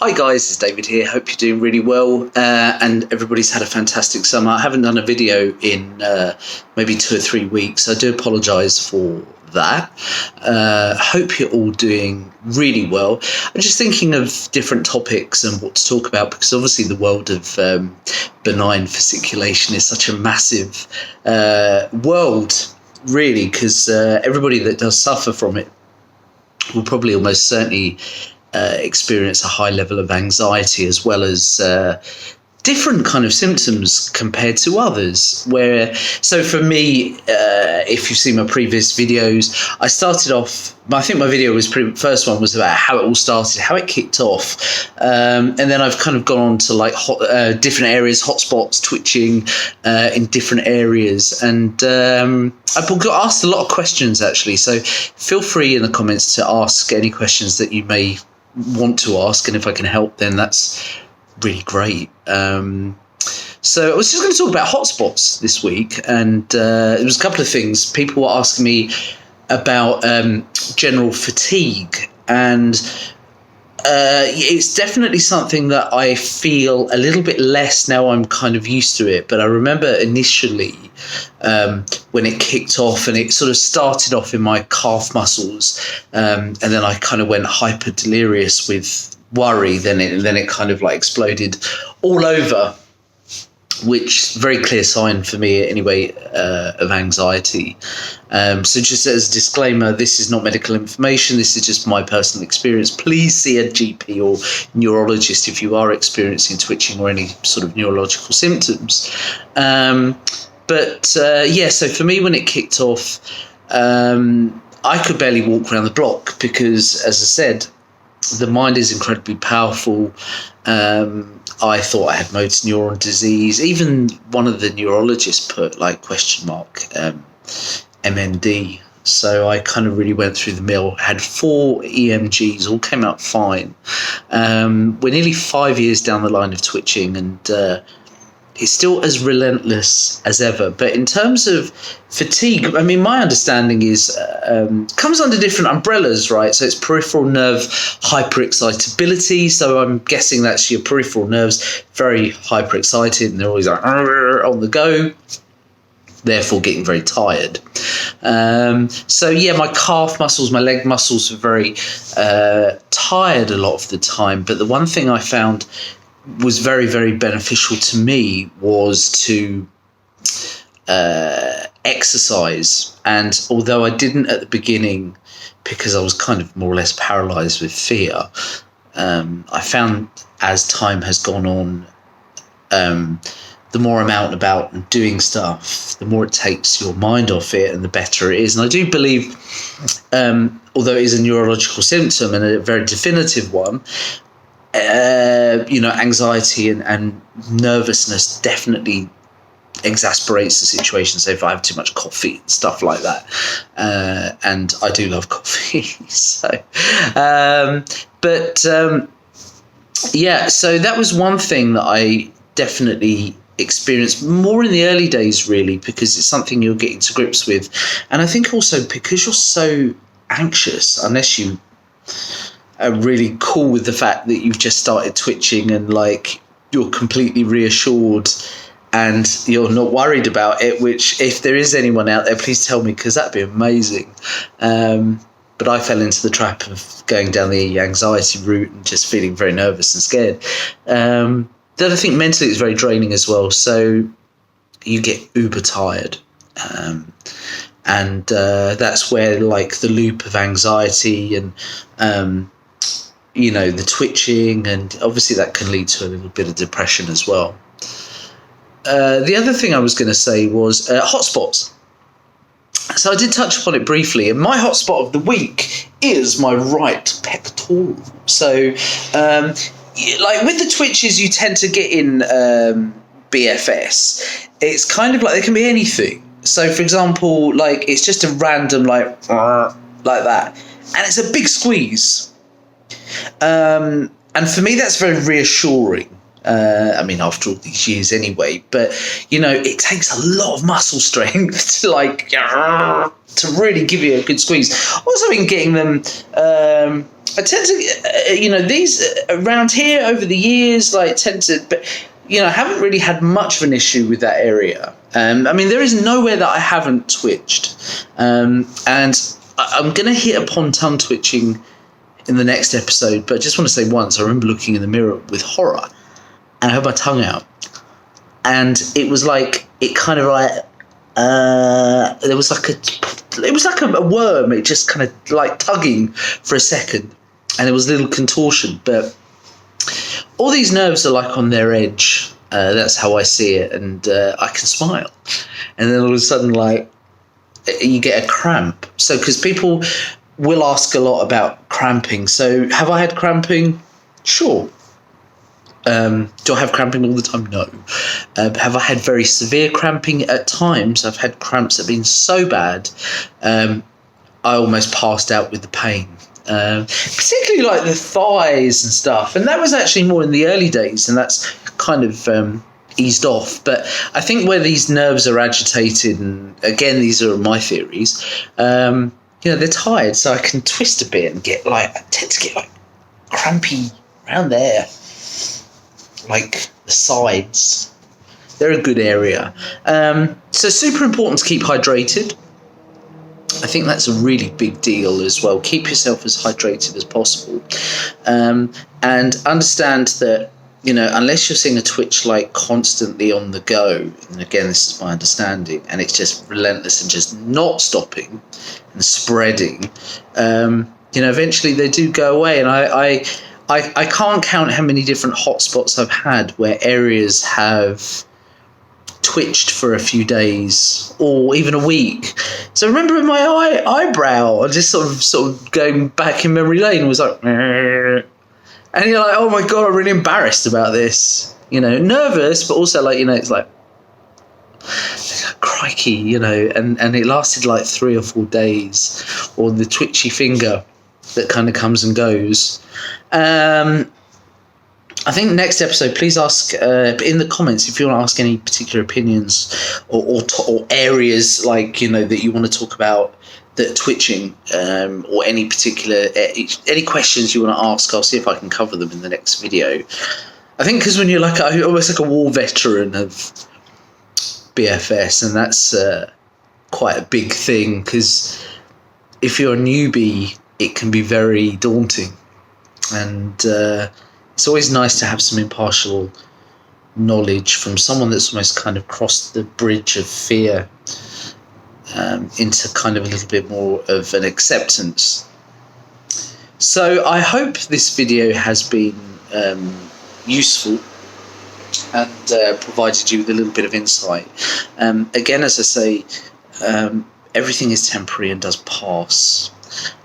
Hi guys, it's David here. Hope you're doing really well and everybody's had a fantastic summer. I haven't done a video in maybe 2 or 3 weeks. I do apologise for that. Hope you're all doing really well. I'm just thinking of different topics and what to talk about, because obviously the world of benign fasciculation is such a massive world, really, because everybody that does suffer from it will probably almost certainly experience a high level of anxiety, as well as different kind of symptoms compared to others. So for me, if you've seen my previous videos, I started off, I think my video was first one was about how it all started, how it kicked off, and then I've kind of gone on to like different areas, hotspots, twitching in different areas, and I've got asked a lot of questions actually, so feel free in the comments to ask any questions that you may want to ask, and if I can help, then that's really great. So I was just going to talk about hotspots this week, and there was a couple of things. People were asking me about general fatigue, and it's definitely something that I feel a little bit less now. I'm kind of used to it, but I remember initially when it kicked off, and it sort of started off in my calf muscles, and then I kind of went hyper delirious with worry. Then it kind of like exploded all over, which very clear sign for me anyway of anxiety. So just as a disclaimer, this is not medical information, this is just my personal experience. Please see a GP or neurologist if you are experiencing twitching or any sort of neurological symptoms. So for me, when it kicked off, I could barely walk around the block because, as I said, the mind is incredibly powerful. I thought I had motor neuron disease. Even one of the neurologists put like ? MND. So I kind of really went through the mill, had 4 EMGs, all came out fine. We're nearly 5 years down the line of twitching, and it's still as relentless as ever. But in terms of fatigue, I mean, my understanding is comes under different umbrellas, right? So it's peripheral nerve hyperexcitability. So I'm guessing that's your peripheral nerves very hyperexcited, and they're always like on the go, therefore getting very tired. My calf muscles, my leg muscles were very tired a lot of the time. But the one thing I found was very, very beneficial to me was to exercise. And although I didn't at the beginning, because I was kind of more or less paralyzed with fear, I found as time has gone on, the more I'm out and about and doing stuff, the more it takes your mind off it and the better it is. And I do believe, although it is a neurological symptom and a very definitive one, anxiety and nervousness definitely exasperates the situation. So if I have too much coffee and stuff like that, and I do love coffee, so that was one thing that I definitely experienced more in the early days, really, because it's something you're getting to grips with. And I think also because you're so anxious, unless you are really cool with the fact that you've just started twitching and like you're completely reassured and you're not worried about it, which if there is anyone out there, please tell me, because that'd be amazing. But I fell into the trap of going down the anxiety route and just feeling very nervous and scared. Then I think mentally it's very draining as well. So you get uber tired. And that's where like the loop of anxiety and the twitching, and obviously that can lead to a little bit of depression as well. The other thing I was going to say was hotspots. So I did touch upon it briefly, and my hotspot of the week is my right pectoral. So like with the twitches you tend to get in BFS, it's kind of like they can be anything. So for example, like it's just a random like that, and it's a big squeeze. And for me, that's very reassuring. I mean, after all these years anyway, but, you know, it takes a lot of muscle strength to, like, to really give you a good squeeze. Also, in getting them, I tend to, you know, these around here over the years, like, tend to, but, you know, I haven't really had much of an issue with that area. I mean, there is nowhere that I haven't twitched. And I'm going to hit upon tongue twitching in the next episode, but I just want to say once, I remember looking in the mirror with horror, and I had my tongue out, and it was like, it kind of like, there was like it was like a worm, it just kind of like tugging for a second, and it was a little contortion, but all these nerves are like on their edge, that's how I see it, and I can smile, and then all of a sudden, like, you get a cramp. So, because people will ask a lot about cramping, so have I had cramping? Sure. Do I have cramping all the time? No. Have I had very severe cramping? At times I've had cramps that have been so bad I almost passed out with the pain, particularly like the thighs and stuff, and that was actually more in the early days, and that's kind of eased off. But I think where these nerves are agitated, and again these are my theories, you know, they're tired, so I can twist a bit and get like, I tend to get like crampy around there, like the sides. They're a good area. So super important to keep hydrated. I think that's a really big deal as well. Keep yourself as hydrated as possible, and understand that, you know, unless you're seeing a twitch like constantly on the go, and again this is my understanding, and it's just relentless and just not stopping and spreading, you know, eventually they do go away. And I can't count how many different hotspots I've had where areas have twitched for a few days or even a week. So I remember in my eyebrow, I just sort of going back in memory lane, was like, and you're like, oh my God, I'm really embarrassed about this. You know, nervous, but also like, you know, it's like crikey, you know, and it lasted like 3 or 4 days, or the twitchy finger that kind of comes and goes. I think next episode, please ask in the comments if you want to ask any particular opinions or areas, like, you know, that you want to talk about that twitching, or any particular any questions you want to ask. I'll see if I can cover them in the next video. I think because when you're like almost like a war veteran of BFS, and that's quite a big thing, because if you're a newbie, it can be very daunting, and it's always nice to have some impartial knowledge from someone that's almost kind of crossed the bridge of fear into kind of a little bit more of an acceptance. So I hope this video has been useful and provided you with a little bit of insight. Again, as I say, everything is temporary and does pass.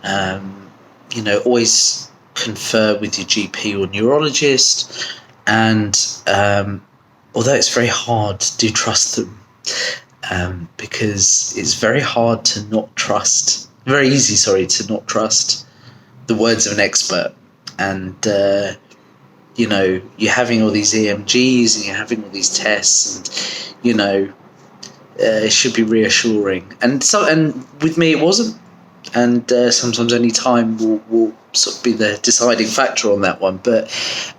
You know, always confer with your GP or neurologist, and although it's very hard, do trust them, because it's very hard to not trust, very easy, sorry, to not trust the words of an expert. And you know, you're having all these EMGs and you're having all these tests, and you know, it should be reassuring. And with me it wasn't, and sometimes only time will sort of be the deciding factor on that one. But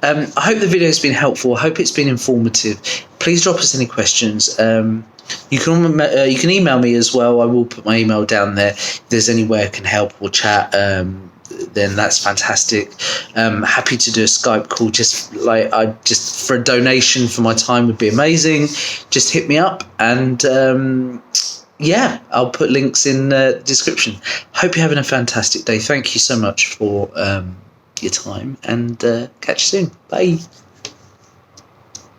I hope the video has been helpful. I hope it's been informative. Please drop us any questions. You can email me as well. I will put my email down there. If there's any way I can help or chat, then that's fantastic. Happy to do a Skype call, just for a donation for my time would be amazing. Just hit me up, and yeah, I'll put links in the description. Hope you're having a fantastic day. Thank you so much for your time, and catch you soon. Bye.